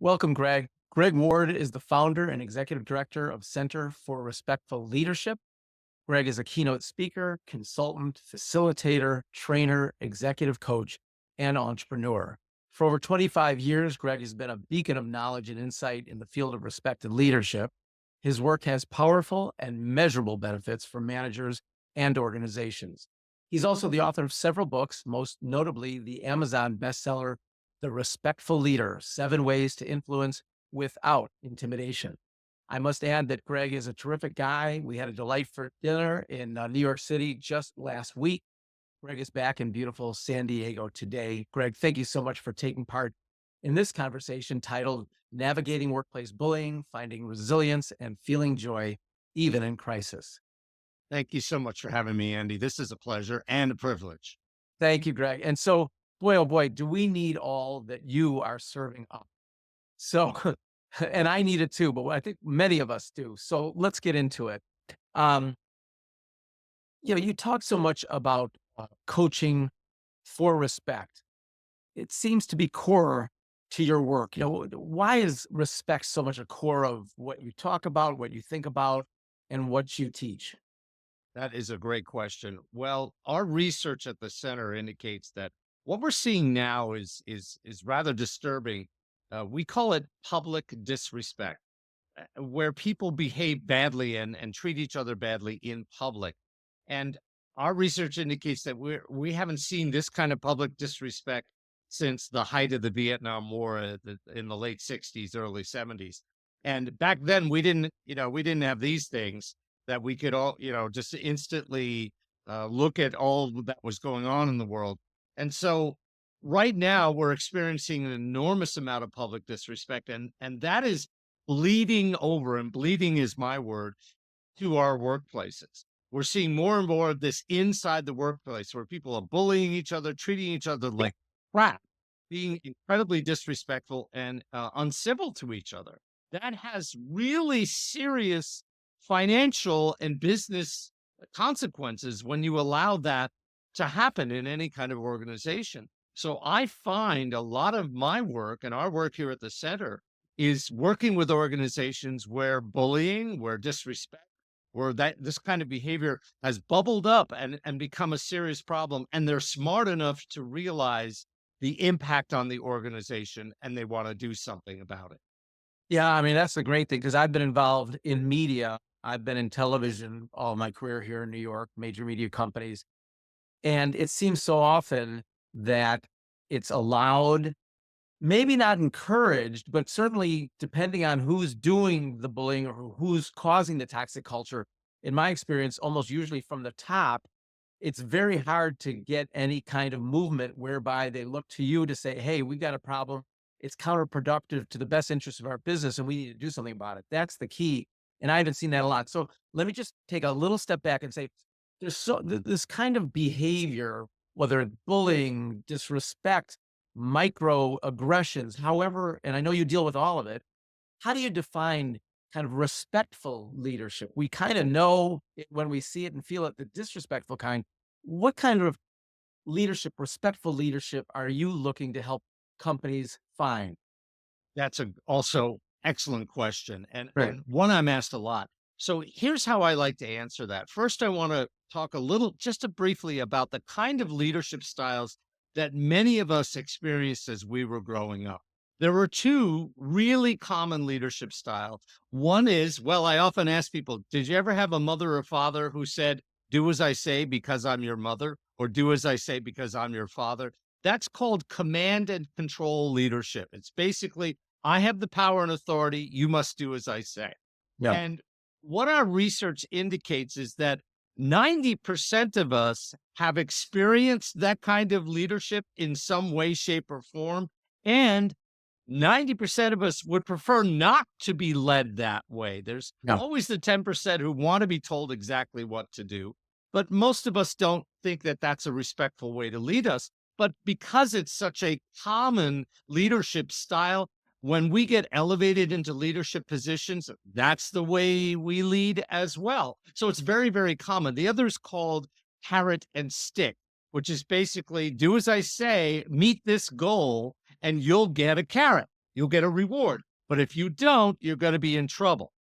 Welcome, Greg. Greg Ward is the founder and executive director of Center for Respectful Leadership. Greg is a keynote speaker, consultant, facilitator, trainer, executive coach, and entrepreneur. For over 25 years, Greg has been a beacon of knowledge and insight in the field of respected leadership. His work has powerful and measurable benefits for managers and organizations. He's also the author of several books, most notably the Amazon bestseller, The Respectful Leader: 7 Ways to Influence Without Intimidation. I must add that Greg is a terrific guy. We had a delightful dinner in New York City just last week. Greg is back in beautiful San Diego today. Greg, thank you so much for taking part in this conversation titled Navigating Workplace Bullying, Finding Resilience, and Feeling Joy, Even in Crisis. Thank you so much for having me, Andy. This is a pleasure and a privilege. Thank you, Greg. And so, boy, oh boy, do we need all that you are serving up. So, and I need it too, but I think many of us do. So let's get into it. Um, you talk so much about coaching for respect. It seems to be core to your work. Why is respect so much a core of what you talk about, what you think about, and what you teach? That is a great question. Well, our research at the center indicates that what we're seeing now is rather disturbing. We call it public disrespect, where people behave badly and treat each other badly in public. And our research indicates that we haven't seen this kind of public disrespect since the height of the Vietnam War in the late 60s, early 70s. And back then we didn't have these things that we could all, just instantly look at all that was going on in the world. And so right now we're experiencing an enormous amount of public disrespect, and that is bleeding over, and bleeding is my word, to our workplaces. We're seeing more and more of this inside the workplace where people are bullying each other, treating each other like crap, being incredibly disrespectful and uncivil to each other. That has really serious financial and business consequences when you allow that to happen in any kind of organization. So I find a lot of my work and our work here at the center is working with organizations where bullying, where disrespect, where that this kind of behavior has bubbled up and become a serious problem. And they're smart enough to realize the impact on the organization and they want to do something about it. Yeah, I mean, that's the great thing because I've been involved in media. I've been in television all my career here in New York, major media companies. And it seems so often that it's allowed, maybe not encouraged, but certainly depending on who's doing the bullying or who's causing the toxic culture. In my experience, almost usually from the top, it's very hard to get any kind of movement whereby they look to you to say, hey, we've got a problem. It's counterproductive to the best interest of our business and we need to do something about it. That's the key. And I haven't seen that a lot. So let me just take a little step back and say, this kind of behavior, whether it's bullying, disrespect, microaggressions, however, and I know you deal with all of it. How do you define kind of respectful leadership? We kind of know it when we see it and feel it, the disrespectful kind. What kind of leadership, respectful leadership, are you looking to help companies find? That's a also excellent question, and Right. one I'm asked a lot. So here's how I like to answer that. First, I want to talk a little, briefly, about the kind of leadership styles that many of us experienced as we were growing up. There were two really common leadership styles. One is, well, I often ask people, did you ever have a mother or father who said, "Do as I say because I'm your mother," or "Do as I say because I'm your father"? That's called command and control leadership. It's basically, I have the power and authority. You must do as I say. Yeah. And what our research indicates is that 90% of us have experienced that kind of leadership in some way, shape, or form. And 90% of us would prefer not to be led that way. There's Yeah. always the 10% who want to be told exactly what to do. But most of us don't think that that's a respectful way to lead us. But because it's such a common leadership style, when we get elevated into leadership positions, that's the way we lead as well. So it's very, very common. The other is called carrot and stick, which is basically, do as I say, meet this goal, and you'll get a carrot. you'll get a reward. But if you don't, you're going to be in trouble.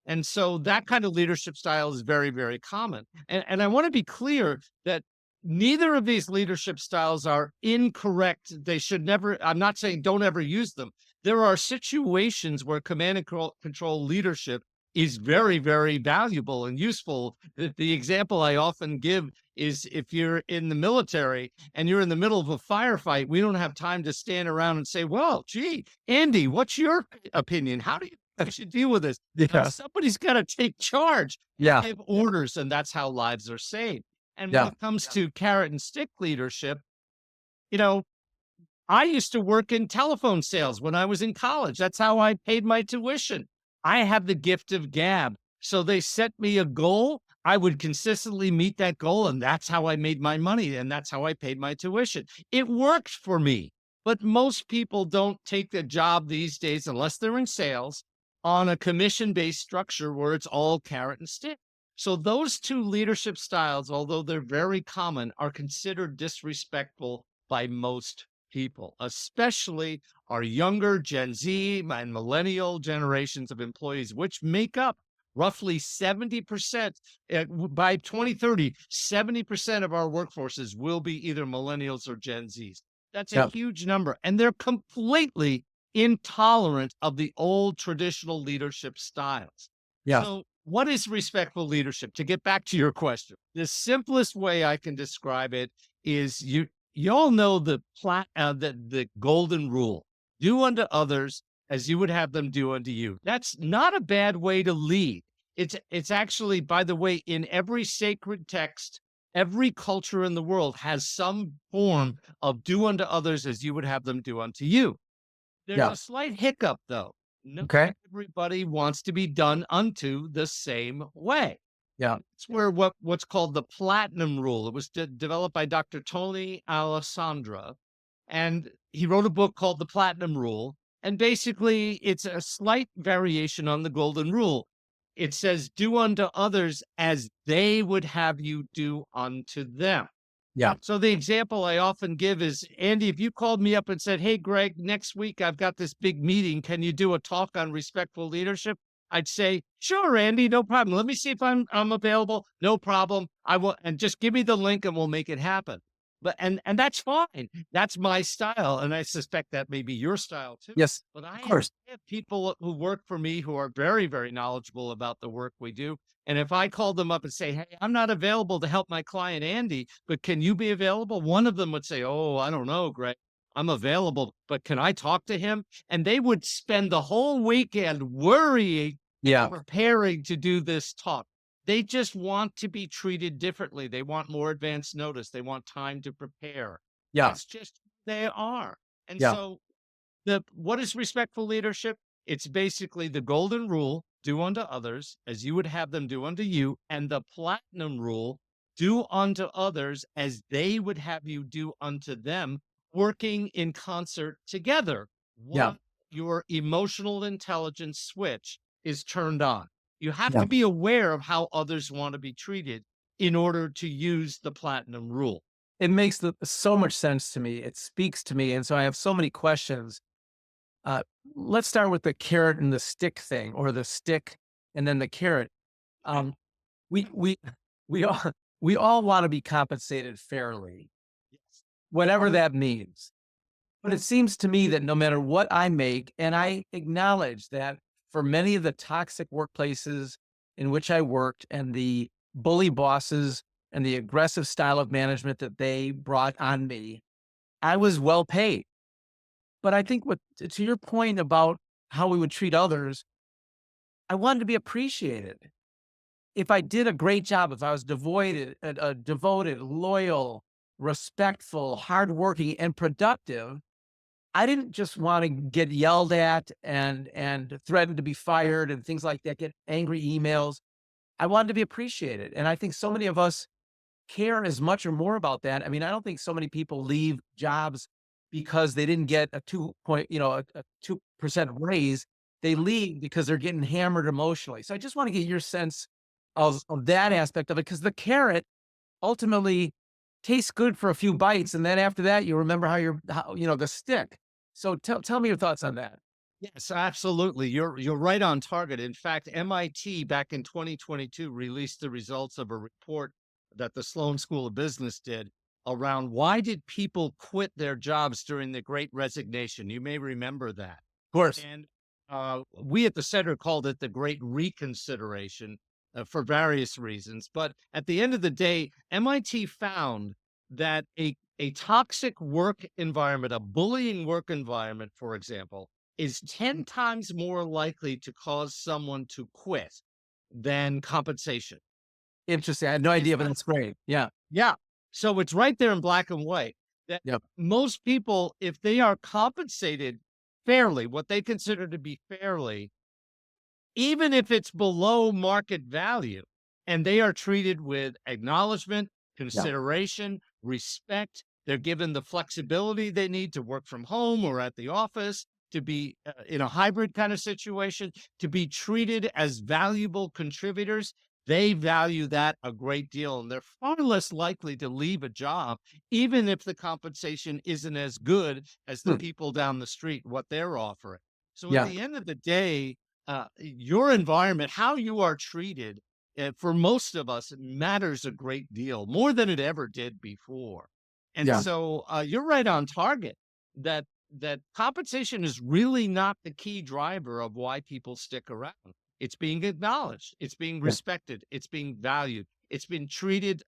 And so that kind of leadership style is very, very common. And I want to be clear that neither of these leadership styles are incorrect. They should never, I'm not saying don't ever use them. There are situations where command and control leadership is very, very valuable and useful. The example I often give is if you're in the military and you're in the middle of a firefight, we don't have time to stand around and say, well, gee, Andy, what's your opinion? How do you I should deal with this? Yeah. Somebody's got to take charge and Yeah. give orders, and that's how lives are saved. And when Yeah. it comes to carrot and stick leadership, you know, I used to work in telephone sales when I was in college. That's how I paid my tuition. I have the gift of gab. So they set me a goal. I would consistently meet that goal, and that's how I made my money, and that's how I paid my tuition. It worked for me. But most people don't take the job these days, unless they're in sales, on a commission based structure where it's all carrot and stick. So those two leadership styles, although they're very common, are considered disrespectful by most people, especially our younger Gen Z and millennial generations of employees, which make up roughly 70%. By 2030, 70% of our workforces will be either millennials or Gen Zs. That's a Yeah. huge number. And they're completely intolerant of the old traditional leadership styles. Yeah. So, what is respectful leadership? To get back to your question, the simplest way I can describe it is you all know the golden rule: do unto others as you would have them do unto you. That's not a bad way to lead. It's actually, by the way, in every sacred text, every culture in the world has some form of do unto others as you would have them do unto you. There's Yeah. a slight hiccup though. Not Okay. everybody wants to be done unto the same way. Yeah. It's where what's called the platinum rule. It was developed by Dr. Tony Alessandra, and he wrote a book called The Platinum Rule. And basically, it's a slight variation on the golden rule. It says, "Do unto others as they would have you do unto them." Yeah. So the example I often give is, Andy, if you called me up and said, "Hey, Greg, next week I've got this big meeting. Can you do a talk on respectful leadership?" I'd say, "Sure, Andy, no problem. Let me see if I'm available. No problem. I will, and just give me the link and we'll make it happen." But and that's fine. That's my style, and I suspect that may be your style too. Yes. But Of course. I have people who work for me who are very, very knowledgeable about the work we do. And if I called them up and say, "Hey, I'm not available to help my client Andy, but can you be available?" One of them would say, "Oh, I don't know, Greg. I'm available, but can I talk to him?" And they would spend the whole weekend worrying and Yeah. preparing to do this talk. They just want to be treated differently. They want more advance notice. They want time to prepare. Yeah. That's just who they are. And Yeah. so the what is respectful leadership? It's basically the golden rule: do unto others as you would have them do unto you, and the platinum rule: do unto others as they would have you do unto them, working in concert together. Yeah. What your emotional intelligence switch is turned on. You have Yeah. to be aware of how others want to be treated in order to use the platinum rule. It makes so much sense to me. It speaks to me. And so I have so many questions. Uh, let's start with the carrot and the stick thing, or the stick and then the carrot. Um, we we we all we all want to be compensated fairly, Yes. whatever that means. But it seems to me that no matter what I make, and I acknowledge that for many of the toxic workplaces in which I worked, and the bully bosses and the aggressive style of management that they brought on me, I was well paid. But I think what, to your point about how we would treat others, I wanted to be appreciated. If I did a great job, if I was devoted, loyal, respectful, hardworking, and productive, I didn't just want to get yelled at and threatened to be fired and things like that, get angry emails. I wanted to be appreciated. And I think so many of us care as much or more about that. I mean, I don't think so many people leave jobs because they didn't get a 2 point, a 2% raise. They leave because they're getting hammered emotionally. So I just want to get your sense of that aspect of it, because the carrot ultimately tastes good for a few bites. And then after that, you remember how the stick. So tell me your thoughts on that. Yes, absolutely. You're right on target. In fact, MIT back in 2022 released the results of a report that the Sloan School of Business did around why did people quit their jobs during the Great Resignation. You may remember that. Of course. And we at the center called it the Great Reconsideration for various reasons. But at the end of the day, MIT found that a toxic work environment, a bullying work environment, for example, is 10 times more likely to cause someone to quit than compensation. Interesting. I had no Is idea, but that that's great. Yeah. Yeah. So it's right there in black and white that Yep. most people, if they are compensated fairly, what they consider to be fairly, even if it's below market value, and they are treated with acknowledgement, Yeah. consideration, respect. They're given the flexibility they need to work from home or at the office, to be in a hybrid kind of situation, to be treated as valuable contributors. They value that a great deal, and they're far less likely to leave a job, even if the compensation isn't as good as the Hmm. people down the street, what they're offering. So at Yeah. the end of the day, your environment, how you are treated, for most of us, it matters a great deal more than it ever did before. And Yeah. so you're right on target that compensation is really not the key driver of why people stick around. It's being acknowledged, it's being Yeah. respected, it's being valued, it's been treated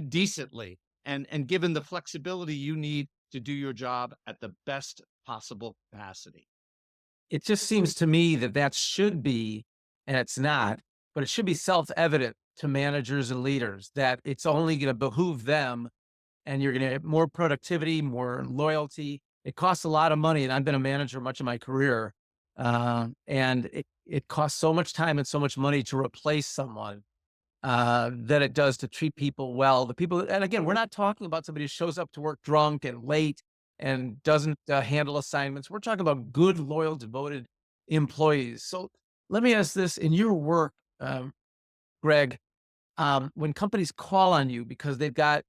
decently, and given the flexibility you need to do your job at the best possible capacity. It just seems to me that that should be, and it's not, but it should be self-evident to managers and leaders that it's only going to behoove them and you're going to have more productivity, more loyalty. It costs a lot of money. And I've been a manager much of my career. And it costs so much time and so much money to replace someone than it does to treat people well. The people, and again, we're not talking about somebody who shows up to work drunk and late and doesn't handle assignments. We're talking about good, loyal, devoted employees. So let me ask this: in your work, Greg, when companies call on you because they've got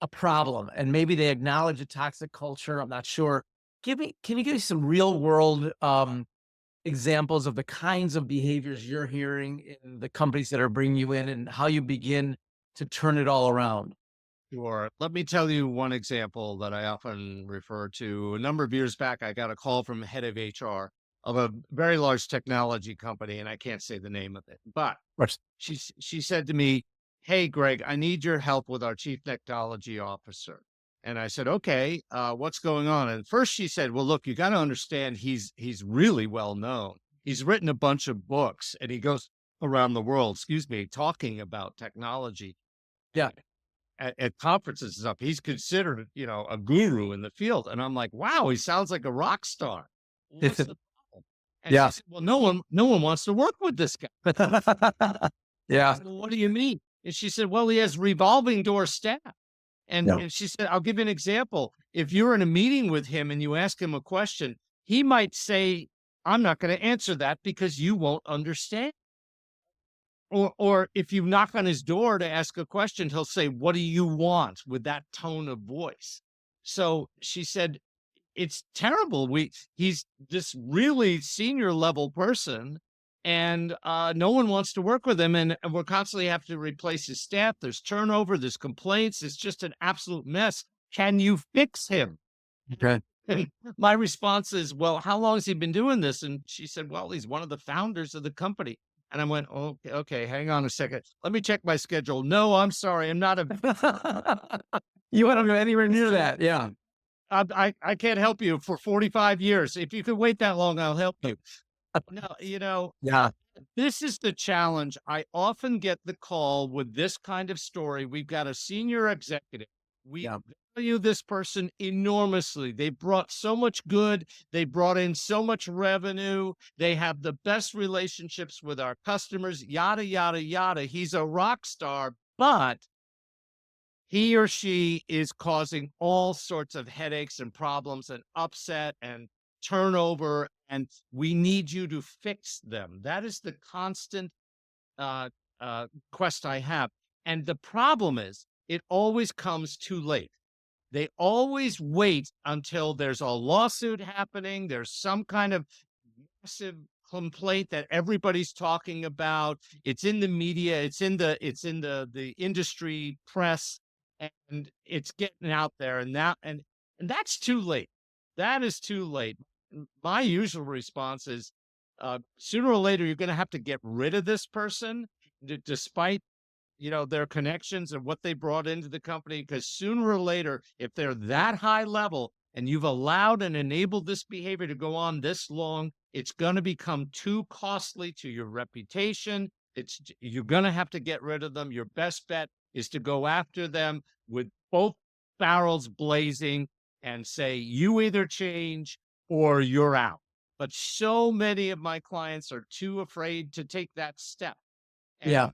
a problem and maybe they acknowledge a toxic culture, I'm not sure. Can you give me some real world examples of the kinds of behaviors you're hearing in the companies that are bringing you in and how you begin to turn it all around? Sure. Let me tell you one example that I often refer to. A number of years back, I got a call from a head of HR of a very large technology company, and I can't say the name of it. But Right. she said to me, "Hey, Greg, I need your help with our chief technology officer." And I said, "Okay, what's going on?" And first she said, "Well, look, you got to understand, he's really well known. He's written a bunch of books, and he goes around the world, excuse me, talking about technology Yeah. at conferences and stuff. He's considered, a guru in the field." And I'm like, "Wow, he sounds like a rock star. What's the problem?" And she Yeah. said, "Well, no one wants to work with this guy." I Yeah. said, "Well, what do you mean?" And she said, "Well, he has revolving door staff." And Yeah. and she said, "I'll give you an example. If you're in a meeting with him and you ask him a question, he might say, 'I'm not going to answer that because you won't understand.' Or if you knock on his door to ask a question, he'll say, 'What do you want?' with that tone of voice." So she said, "It's terrible. He's this really senior level person, and no one wants to work with him, and we're constantly have to replace his staff. There's turnover, there's complaints. It's just an absolute mess. Can you fix him?" Okay. And my response is, "Well, how long has he been doing this?" And she said, "Well, he's one of the founders of the company." And I went, "Okay, okay, hang on a second. Let me check my schedule. No, I'm sorry. I'm not a." You want to go anywhere near that? Yeah. I can't help you for 45 years. If you could wait that long, I'll help you. No, Yeah. this is the challenge. I often get the call with this kind of story. We've got a senior executive. We Yeah. value this person enormously. They brought so much good. They brought in so much revenue. They have the best relationships with our customers, yada, yada, yada. He's a rock star, but he or she is causing all sorts of headaches and problems and upset and turnover, and we need you to fix them. That is the constant uh, quest I have. And the problem is, it always comes too late. They always wait until there's a lawsuit happening, there's some kind of massive complaint that everybody's talking about. It's in the media, it's in the industry press, and it's getting out there, and that's too late. That is too late. My usual response is, sooner or later you're going to have to get rid of this person, despite their connections and what they brought into the company, because sooner or later, if they're that high level and you've allowed and enabled this behavior to go on this long, it's going to become too costly to your reputation. You're going to have to get rid of them. Your best bet is to go after them with both barrels blazing and say, you either change or you're out. But so many of my clients are too afraid to take that step. Yeah. And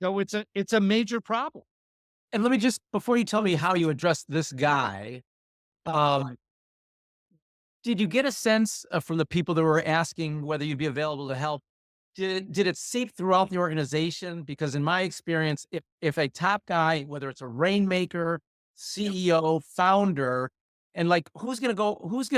so it's a major problem. And let me just, before you tell me how you address this guy, um, did you get a sense from the people that were asking whether you'd be available to help? Did it seep throughout the organization? Because in my experience, if a top guy, whether it's a rainmaker, Yep. CEO, founder, and like who's gonna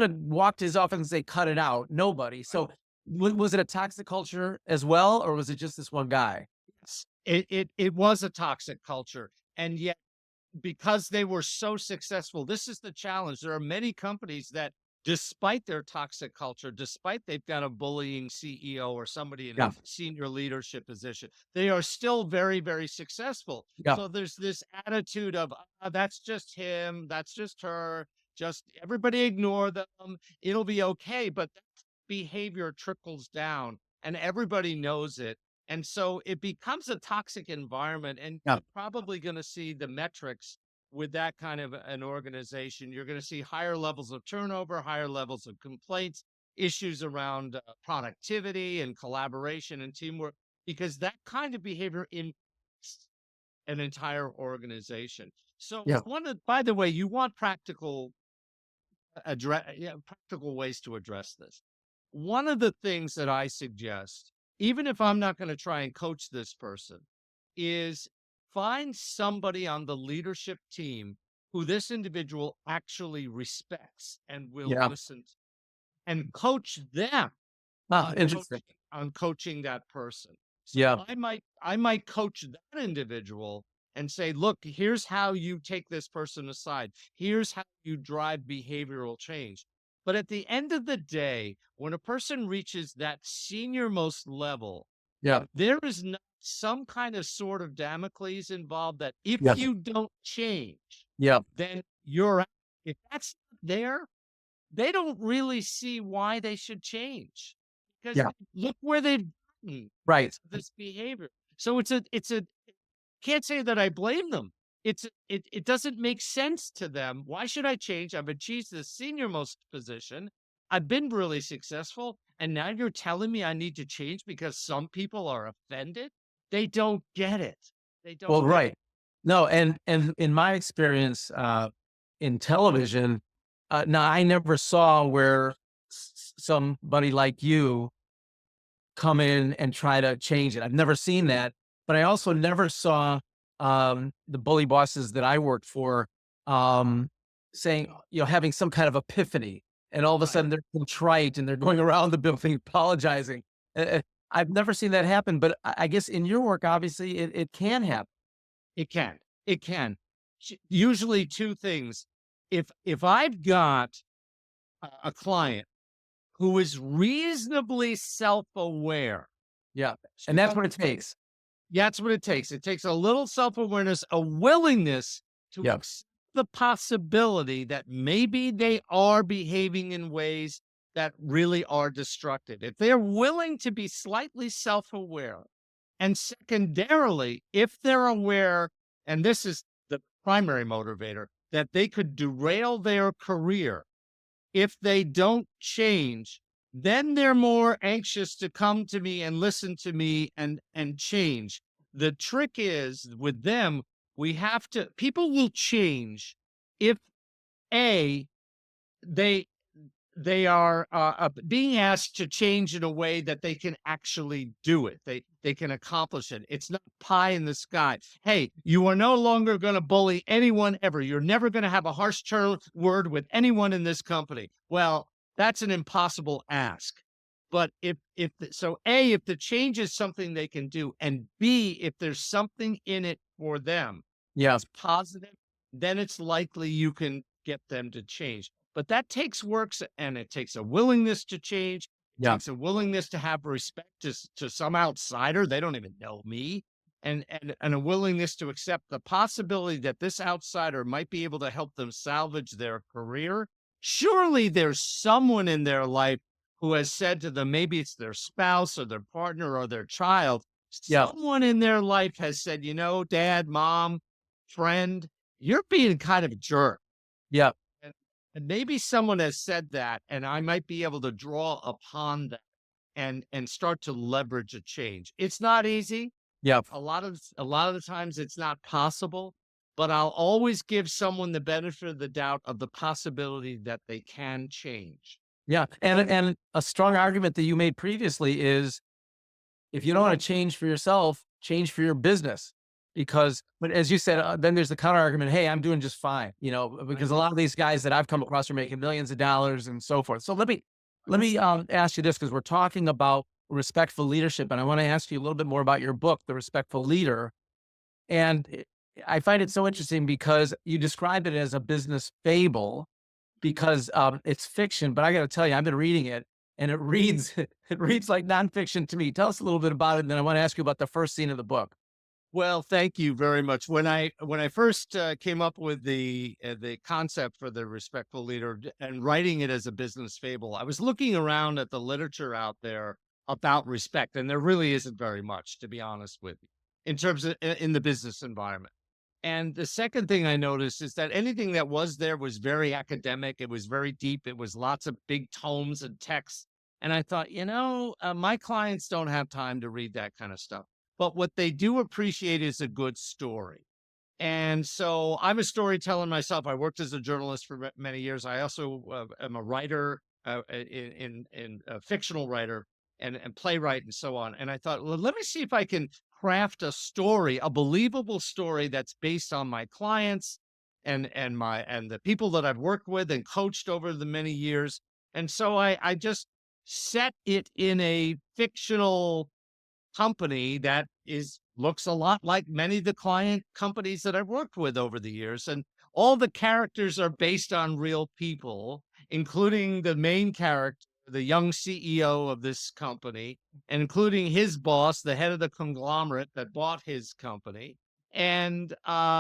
walk to his office and say, cut it out? Nobody. So was it a toxic culture as well, or was it just this one guy? Yes. It was a toxic culture, and yet because they were so successful, this is the challenge. There are many companies that, despite their toxic culture, despite they've got a bullying CEO or somebody in a Yeah. senior leadership position, they are still very, very successful. Yeah. So there's this attitude of, that's just him, that's just her, just everybody ignore them, it'll be okay. But that behavior trickles down and everybody knows it. And so it becomes a toxic environment, and Yeah. you're probably going to see the metrics with that kind of an organization. You're going to see higher levels of turnover, higher levels of complaints, issues around productivity and collaboration and teamwork, because that kind of behavior impacts an entire organization. So, Yeah. by the way, you want practical ways to address this. One of the things that I suggest, even if I'm not going to try and coach this person, is find somebody on the leadership team who this individual actually respects and will Yeah. listen to, and coach them Ah, on interesting. coaching that person. So Yeah. I might coach that individual and say, look, here's how you take this person aside. Here's how you drive behavioral change. But at the end of the day, when a person reaches that senior most level, Yeah. there is not some kind of sword of Damocles involved that if Yes. you don't change, Yeah. then you're out. If that's not there, they don't really see why they should change, because Yeah. look where they've gotten Right. this behavior. So it's a can't say that I blame them. It doesn't make sense to them. Why should I change? I've achieved the senior most position. I've been really successful, and now you're telling me I need to change because some people are offended? They don't get it. They Well, don't get right. it. No, and in my experience, in television, now I never saw where somebody like you come in and try to change it. I've never seen that, but I also never saw the bully bosses that I worked for um, saying, having some kind of epiphany, and all of a Right. sudden they're contrite and they're going around the building apologizing. I've never seen that happen, but I guess in your work, obviously, it can happen. It can. It can. Usually two things. If I've got a client who is reasonably self-aware, Yeah, so and that's what it takes. that's what it takes. It takes a little self-awareness, a willingness to Yeah, accept the possibility that maybe they are behaving in ways that really are destructive. If they're willing to be slightly self-aware, and secondarily, if they're aware, and this is the primary motivator, that they could derail their career if they don't change, then they're more anxious to come to me and listen to me and change. The trick is with them, we have to people will change if A, they they are being asked to change in a way that they can actually do it. They can accomplish it. It's not pie in the sky. Hey, you are no longer going to bully anyone ever. You're never going to have a harsh word with anyone in this company. Well, that's an impossible ask. But so A, if the change is something they can do, and B, if there's something in it for them Yeah. that's positive, then it's likely you can get them to change. But that takes works, and it takes a willingness to change. It Yeah. takes a willingness to have respect to some outsider. They don't even know me. And a willingness to accept the possibility that this outsider might be able to help them salvage their career. Surely there's someone in their life who has said to them, maybe it's their spouse or their partner or their child, Yeah. someone in their life has said, dad, mom, friend, you're being kind of a jerk. Yeah. And, and maybe someone has said that, and I might be able to draw upon that and start to leverage a change. It's not easy. Yeah. A lot of the times it's not possible, but I'll always give someone the benefit of the doubt of the possibility that they can change. Yeah. And a strong argument that you made previously is if you don't want to change for yourself, change for your business. Because, but as you said, then there's the counter argument. Hey, I'm doing just fine, Right. because a lot of these guys that I've come across are making millions of dollars and so forth. So let me ask you this, because we're talking about respectful leadership, and I want to ask you a little bit more about your book, The Respectful Leader. And I find it so interesting because you described it as a business fable, because it's fiction. But I got to tell you, I've been reading it, and it reads it reads like nonfiction to me. Tell us a little bit about it, and then I want to ask you about the first scene of the book. Well, thank you very much. When I first came up with the concept for the respectful leader and writing it as a business fable, I was looking around at the literature out there about respect, and there really isn't very much, to be honest with you, in terms of in the business environment. And the second thing I noticed is that anything that was there was very academic. It was very deep. It was lots of big tomes and texts. And I thought, my clients don't have time to read that kind of stuff. But what they do appreciate is a good story. And so I'm a storyteller myself. I worked as a journalist for many years. I also am a writer, in a fictional writer and playwright and so on. And I thought, well, let me see if I can craft a story, a believable story that's based on my clients and the people that I've worked with and coached over the many years. And so I just set it in a fictional company that is looks a lot like many of the client companies that I've worked with over the years. And all the characters are based on real people, including the main character, the young CEO of this company, and including his boss, the head of the conglomerate that bought his company. And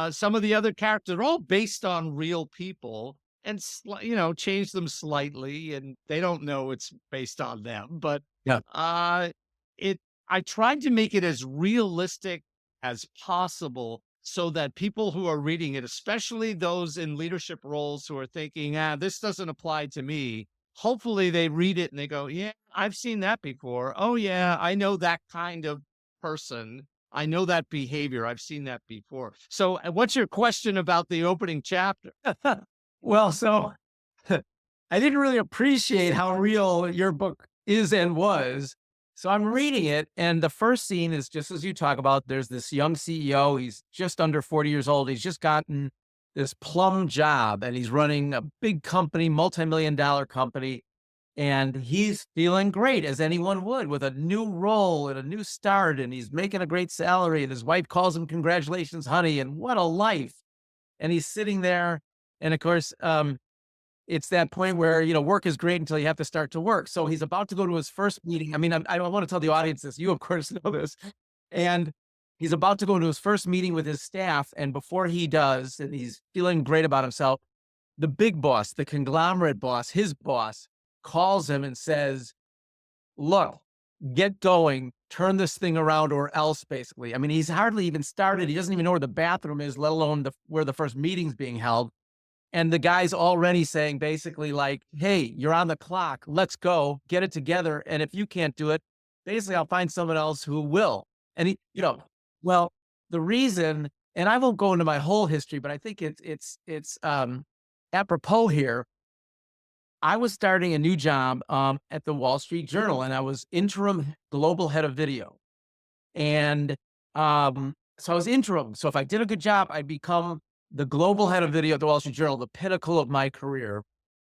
some of the other characters are all based on real people and, change them slightly. And they don't know it's based on them. But Yeah. uh, it I tried to make it as realistic as possible so that people who are reading it, especially those in leadership roles who are thinking, this doesn't apply to me, hopefully they read it and they go, yeah, I've seen that before. Oh, yeah, I know that kind of person. I know that behavior. I've seen that before. So, what's your question about the opening chapter? Well, so I didn't really appreciate how real your book is and was. So I'm reading it, and the first scene is just as you talk about. There's this young CEO. He's just under 40 years old. He's just gotten this plum job, and he's running a big company, multi-million dollar company. And he's feeling great, as anyone would, with a new role and a new start. And he's making a great salary. And his wife calls him, "Congratulations, honey." And what a life. And he's sitting there. And of course, it's that point where, work is great until you have to start to work. So he's about to go to his first meeting. I mean, I don't want to tell the audience this. You, of course, know this. And he's about to go to his first meeting with his staff. And before he does, and he's feeling great about himself, the big boss, the conglomerate boss, his boss, calls him and says, "Look, get going, turn this thing around or else," basically. I mean, he's hardly even started. He doesn't even know where the bathroom is, let alone where the first meeting's being held. And the guy's already saying basically like, "Hey, you're on the clock. Let's go. Get it together. And if you can't do it, basically I'll find someone else who will." And well, the reason, and I won't go into my whole history, but I think it's apropos here. I was starting a new job at the Wall Street Journal, and I was interim global head of video. And so I was interim. So if I did a good job, I'd become the global head of video at the Wall Street Journal, the pinnacle of my career.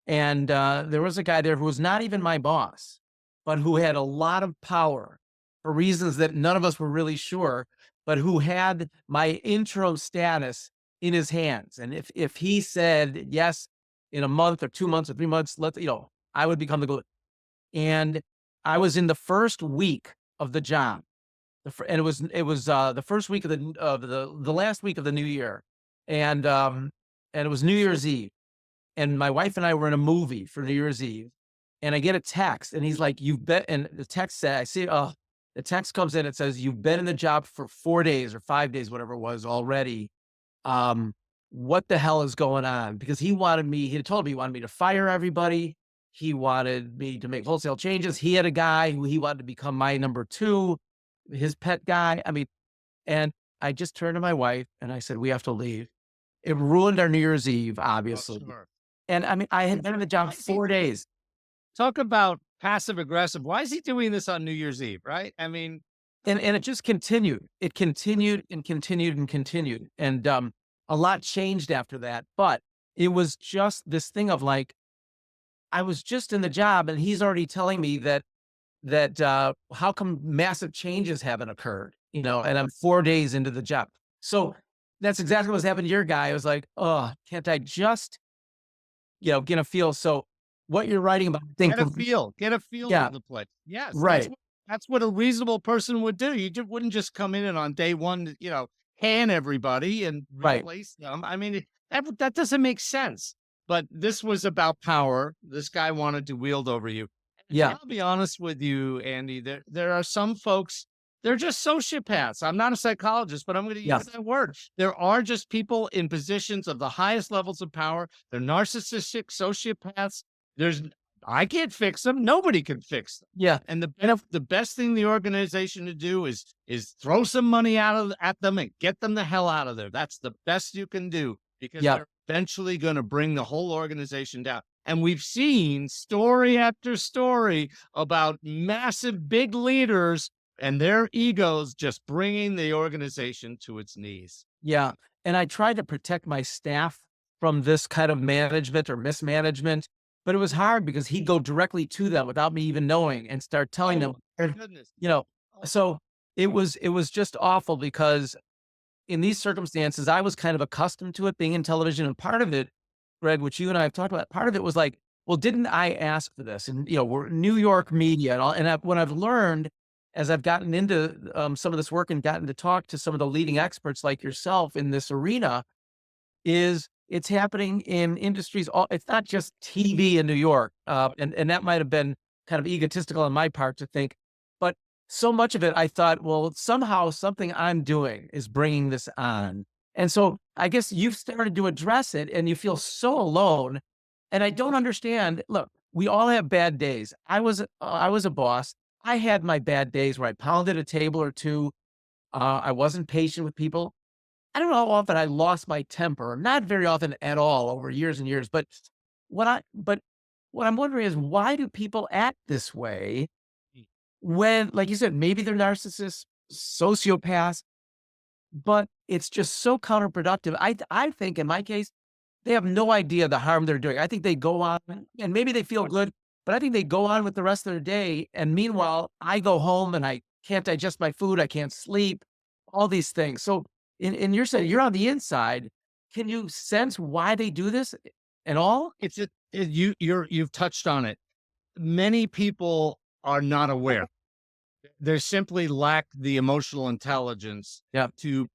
And there was a guy there who was not even my boss, but who had a lot of power for reasons that none of us were really sure, but who had my interim status in his hands. And if he said yes in a month or 2 months or 3 months, I would become the glue. And I was in the first week of the job. And it was the first week of the last week of the new year, and and it was New Year's Eve, and my wife and I were in a movie for New Year's Eve, and I get a text, and he's like, "You've been," and the text said, I see, the text comes in, it says, "You've been in the job for 4 days or 5 days, whatever it was already. Um, what the hell is going on?" Because he had told me he wanted me to fire everybody. He wanted me to make wholesale changes. He had a guy who he wanted to become my number two, his pet guy. I mean, and I just turned to my wife and I said, "We have to leave." It ruined our New Year's Eve, Oh, obviously. sure. And I mean, I had been in the Why job is he 4 days. talk about passive aggressive? Why is he doing this on New Year's Eve, right? I mean, And it just continued. It continued and continued and continued. And a lot changed after that. But it was just this thing of like, I was just in the job and he's already telling me that how come massive changes haven't occurred, and I'm 4 days into the job. So that's exactly what's happened to your guy. I was like, "Oh, can't I just, get a feel?" So what you're writing about, I think get a feel for yeah, the place. Yes, right, that's what a reasonable person would do. You wouldn't just come in and on day one, can everybody and right. replace them. I mean, that doesn't make sense. But this was about power. This guy wanted to wield over you. And Yeah, I'll be honest with you, Andy. There are some folks. They're just sociopaths. I'm not a psychologist, but I'm going to use yes, that word. There are just people in positions of the highest levels of power. They're narcissistic sociopaths. There's I can't fix them. Nobody can fix them. yeah. And And if the best thing the organization to do is throw some money at them and get them the hell out of there. That's the best you can do because yeah, they're eventually going to bring the whole organization down. And we've seen story after story about massive big leaders and their egos just bringing the organization to its knees. yeah, and I tried to protect my staff from this kind of management or mismanagement, but it was hard because he'd go directly to them without me even knowing and start telling them, Oh, goodness. you know, Oh, so it was just awful because in these circumstances, I was kind of accustomed to it being in television, and part of it, Greg, which you and I have talked about, part of it was like, well, didn't I ask for this? And we're New York media and all. And what I've learned as I've gotten into some of this work and gotten to talk to some of the leading experts like yourself in this arena, is it's happening in industries. It's not just TV in New York, and that might have been kind of egotistical on my part to think, but so much of it, I thought, well, somehow something I'm doing is bringing this on, and so I guess you've started to address it, and you feel so alone. And I don't understand. Look, we all have bad days. I was a boss. I had my bad days where I pounded a table or two. I wasn't patient with people. I don't know how often I lost my temper, not very often at all over years and years, but what I'm wondering is why do people act this way when, like you said, maybe they're narcissists, sociopaths, but it's just so counterproductive. I think in my case, they have no idea the harm they're doing. I think they go on and maybe they feel good, but I think they go on with the rest of their day. And meanwhile, I go home and I can't digest my food. I can't sleep, all these things. So in your saying you're on the inside. Can you sense why they do this at all? you've touched on it. Many people are not aware. They simply lack the emotional intelligence Yeah. to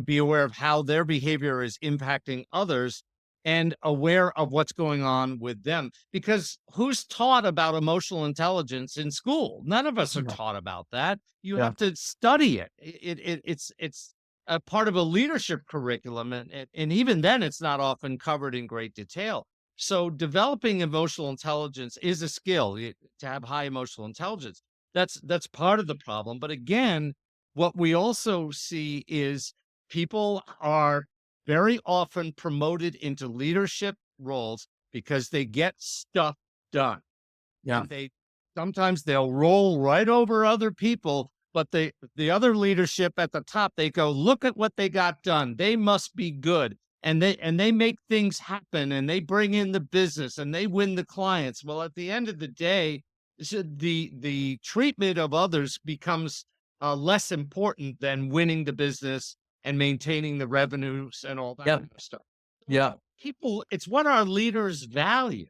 be aware of how their behavior is impacting others and aware of what's going on with them. Because who's taught about emotional intelligence in school? None of us are Yeah. taught about that. You Yeah. have to study it. It's a part of a leadership curriculum, and even then, it's not often covered in great detail. So, developing emotional intelligence is a skill to have high emotional intelligence. That's part of the problem, but again, what we also see is people are very often promoted into leadership roles because they get stuff done. Yeah. And they sometimes they'll roll right over other people, but the other leadership at the top, they go, look at what they got done. They must be good. And they make things happen, and they bring in the business, and they win the clients. Well, at the end of the day, the treatment of others becomes less important than winning the business and maintaining the revenues and all that Yeah. kind of stuff. So it's Yeah. what people, it's what our leaders value.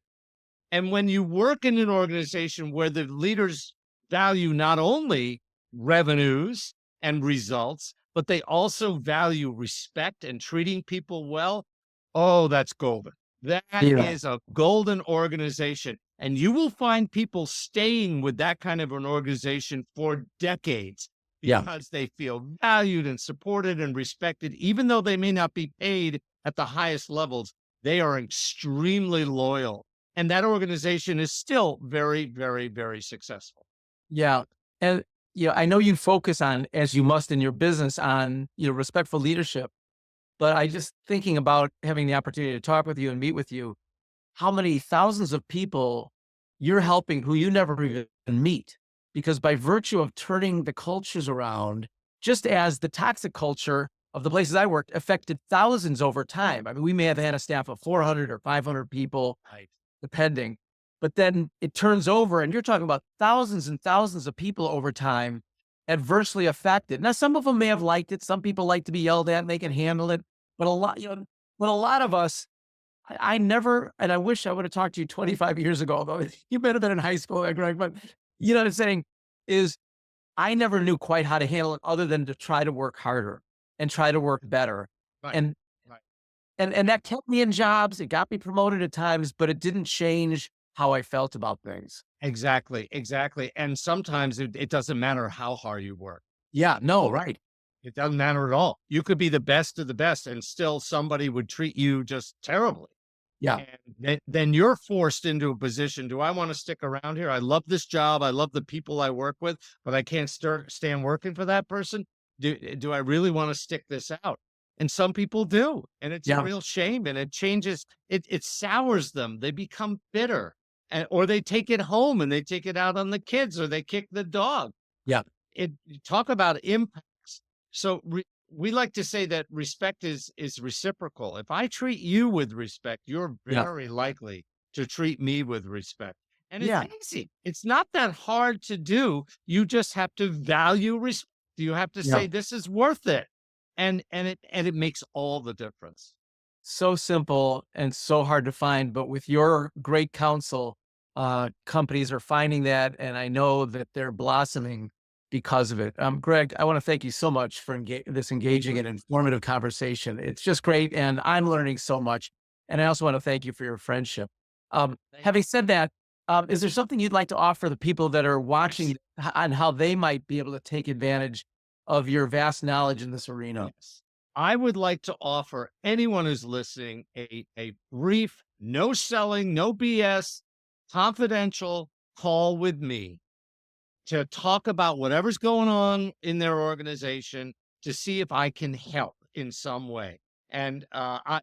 And when you work in an organization where the leaders value not only revenues and results, but they also value respect and treating people well, oh, that's golden. That Yeah. is a golden organization. And you will find people staying with that kind of an organization for decades Yeah. because they feel valued and supported and respected, even though they may not be paid at the highest levels. They are extremely loyal, and that organization is still very, very, very successful. Yeah. And, I know you focus on, as you must in your business, on, respectful leadership. But I just thinking about having the opportunity to talk with you and meet with you, how many thousands of people you're helping who you never even meet. Because by virtue of turning the cultures around, just as the toxic culture of the places I worked affected thousands over time. I mean, we may have had a staff of 400 or 500 people, Right. depending. But then it turns over, and you're talking about thousands and thousands of people over time adversely affected. Now, some of them may have liked it. Some people like to be yelled at and they can handle it. But but a lot of us, I never, and I wish I would have talked to you 25 years ago, although you might have been in high school, Greg. But you know what I'm saying is, I never knew quite how to handle it other than to try to work harder and try to work better. Right. And Right. and that kept me in jobs, it got me promoted at times, but it didn't change how I felt about things. Exactly. Exactly. And sometimes it doesn't matter how hard you work. Yeah, no, right. It doesn't matter at all. You could be the best of the best, and still somebody would treat you just terribly. Yeah, And then you're forced into a position. Do I want to stick around here? I love this job. I love the people I work with, but I can't stand working for that person. Do I really want to stick this out? And some people do. And it's a yeah, real shame. And it changes, it sours them. They become bitter. And or they take it home and they take it out on the kids, or they kick the dog. yeah, It talk about impacts. So we like to say that respect is reciprocal. If I treat you with respect, you're yeah, very likely to treat me with respect. And it's yeah, easy. It's not that hard to do. You just have to value respect. You have to yeah. say this is worth it. And it makes all the difference. So simple and so hard to find, but with your great counsel, companies are finding that, and I know that they're blossoming because of it. Greg, I want to thank you so much for this engaging and informative conversation. It's just great, and I'm learning so much. And I also want to thank you for your friendship. Thank Having said that, is there something you'd like to offer the people that are watching on how they might be able to take advantage of your vast knowledge in this arena? Yes. I would like to offer anyone who's listening a brief, no selling, no BS, confidential call with me to talk about whatever's going on in their organization to see if I can help in some way. And I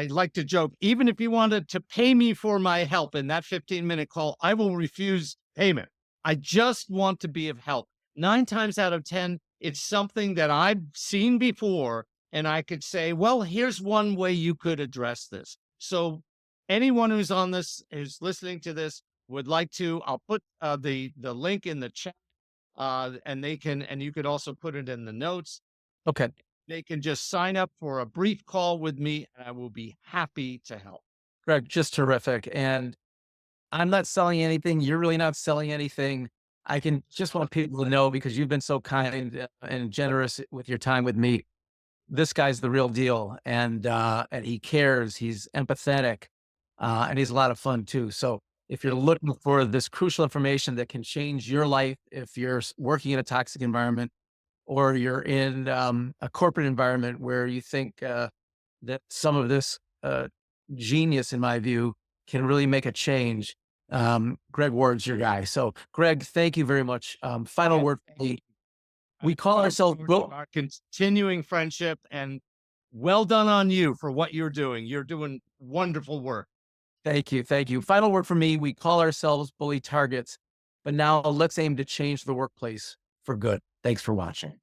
like to joke, even if you wanted to pay me for my help in that 15-minute call, I will refuse payment. I just want to be of help. 9 times out of 10, it's something that I've seen before, and I could say, well, here's one way you could address this. So anyone who's on this, who's listening to this, would like to, I'll put the link in the chat, and they can, and you could also put it in the notes. Okay. They can just sign up for a brief call with me, and I will be happy to help. Greg, just terrific. And I'm not selling anything. You're really not selling anything. I can just want people to know, because you've been so kind and generous with your time with me. This guy's the real deal, and he cares. He's empathetic, and he's a lot of fun too. So if you're looking for this crucial information that can change your life, if you're working in a toxic environment, or you're in a corporate environment where you think that some of this genius, in my view, can really make a change, Greg Ward's your guy. So, Greg, thank you very much. Final And word for me. I We call look ourselves, forward to our continuing friendship, and well done on you for what you're doing. You're doing wonderful work. Thank you. Thank you. Final word for me. We call ourselves bully targets, but now let's aim to change the workplace for good. Thanks for watching.